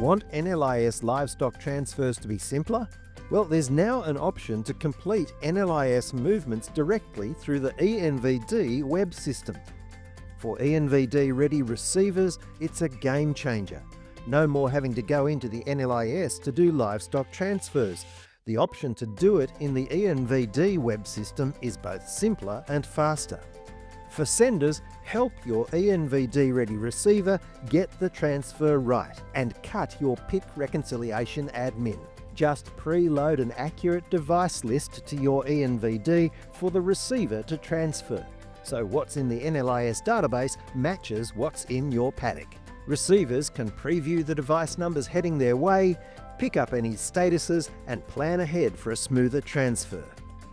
Want NLIS livestock transfers to be simpler? Well, there's now an option to complete NLIS movements directly through the eNVD web system. For eNVD-ready receivers, it's a game changer. No more having to go into the NLIS to do livestock transfers. The option to do it in the eNVD web system is both simpler and faster. For senders, help your eNVD-ready receiver get the transfer right and cut your PIC reconciliation admin. Just preload an accurate device list to your eNVD for the receiver to transfer. So what's in the NLIS database matches what's in your paddock. Receivers can preview the device numbers heading their way, pick up any statuses, and plan ahead for a smoother transfer.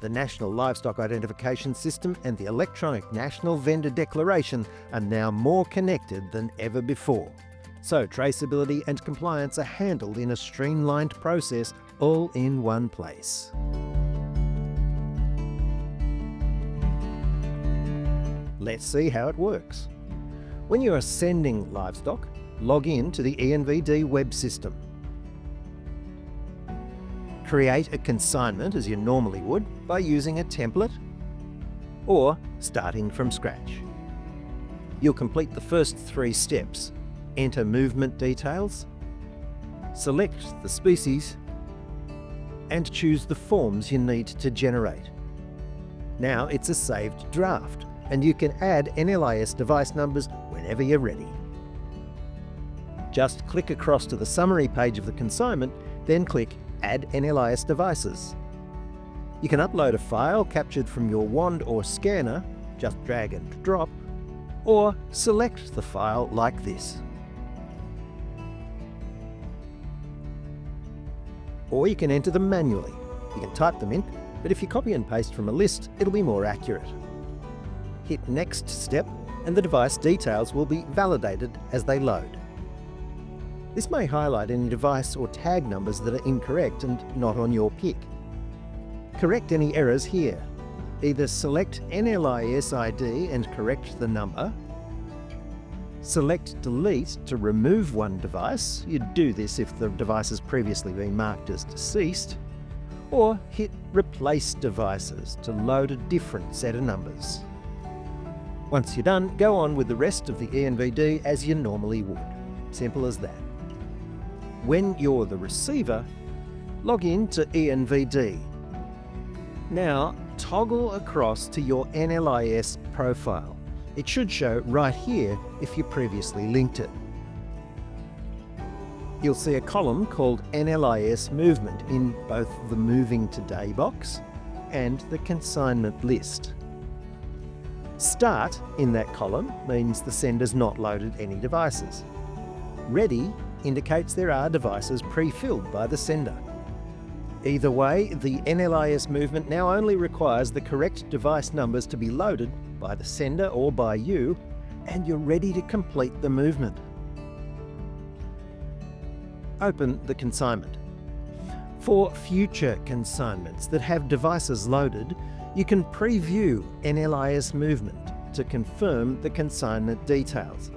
The National Livestock Identification System and the Electronic National Vendor Declaration are now more connected than ever before. So traceability and compliance are handled in a streamlined process, all in one place. Let's see how it works. When you are sending livestock, log in to the eNVD web system. Create a consignment as you normally would by using a template or starting from scratch. You'll complete the first 3 steps. Enter movement details, select the species, and choose the forms you need to generate. Now it's a saved draft, and you can add NLIS device numbers whenever you're ready. Just click across to the summary page of the consignment, then click Add NLIS Devices. You can upload a file captured from your wand or scanner, just drag and drop, or select the file like this. Or you can enter them manually. You can type them in, but if you copy and paste from a list, it'll be more accurate. Hit Next Step, and the device details will be validated as they load. This may highlight any device or tag numbers that are incorrect and not on your PIC. Correct any errors here. Either select NLIS ID and correct the number, select Delete to remove one device. You'd do this if the device has previously been marked as deceased, or hit Replace Devices to load a different set of numbers. Once you're done, go on with the rest of the eNVD as you normally would. Simple as that. When you're the receiver, log in to eNVD. Now, toggle across to your NLIS profile. It should show right here if you previously linked it. You'll see a column called NLIS Movement in both the Moving Today box and the Consignment list. Start in that column means the sender's not loaded any devices. Ready indicates there are devices pre-filled by the sender. Either way, the NLIS movement now only requires the correct device numbers to be loaded by the sender or by you, and you're ready to complete the movement. Open the consignment. For future consignments that have devices loaded, you can preview NLIS movement to confirm the consignment details.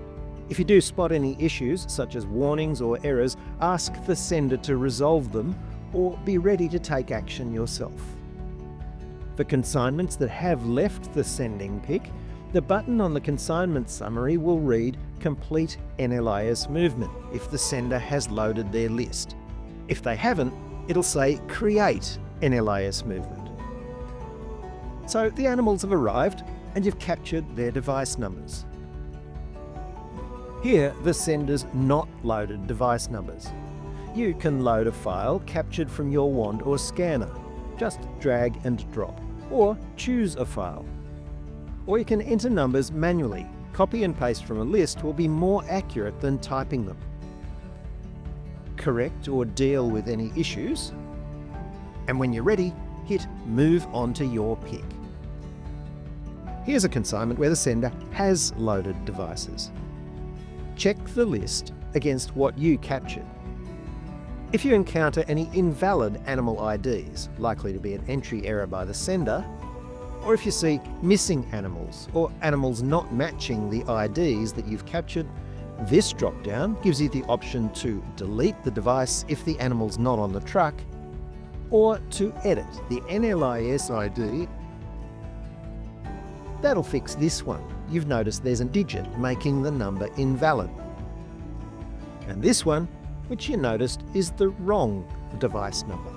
If you do spot any issues, such as warnings or errors, ask the sender to resolve them or be ready to take action yourself. For consignments that have left the sending PIC, the button on the consignment summary will read Complete NLIS Movement if the sender has loaded their list. If they haven't, it'll say Create NLIS Movement. So the animals have arrived and you've captured their device numbers. Here, the sender's not loaded device numbers. You can load a file captured from your wand or scanner. Just drag and drop, or choose a file. Or you can enter numbers manually. Copy and paste from a list will be more accurate than typing them. Correct or deal with any issues. And when you're ready, hit Move on to your PIC. Here's a consignment where the sender has loaded devices. Check the list against what you captured. If you encounter any invalid animal IDs, likely to be an entry error by the sender, or if you see missing animals or animals not matching the IDs that you've captured, This drop-down gives you the option to delete the device if the animal's not on the truck, or to edit the NLIS ID. That'll fix this one. You've noticed there's a digit making the number invalid. And this one, which you noticed is the wrong device number.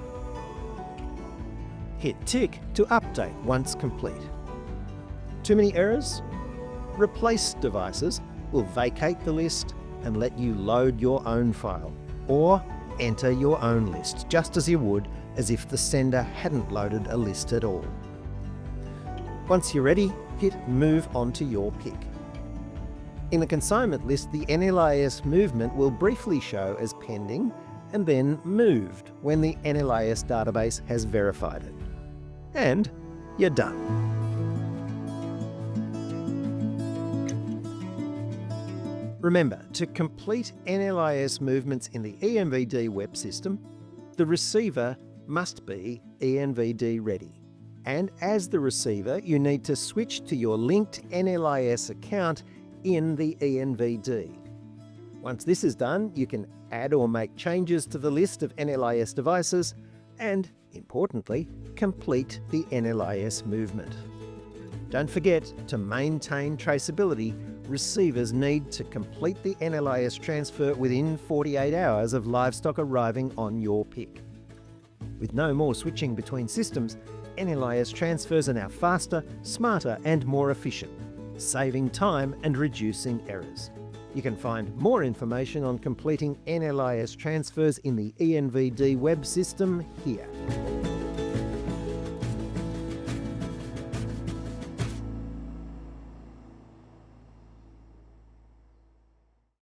Hit tick to update once complete. Too many errors? Replace devices will vacate the list and let you load your own file, or enter your own list, just as you would as if the sender hadn't loaded a list at all. Once you're ready, hit Move on to your pick. In the consignment list, the NLIS movement will briefly show as pending and then moved when the NLIS database has verified it. And you're done. Remember, to complete NLIS movements in the eNVD web system, the receiver must be eNVD ready. And as the receiver, you need to switch to your linked NLIS account in the eNVD. Once this is done, you can add or make changes to the list of NLIS devices and, importantly, complete the NLIS movement. Don't forget to maintain traceability. Receivers need to complete the NLIS transfer within 48 hours of livestock arriving on your pick. With no more switching between systems, NLIS transfers are now faster, smarter and more efficient, saving time and reducing errors. You can find more information on completing NLIS transfers in the eNVD web system here.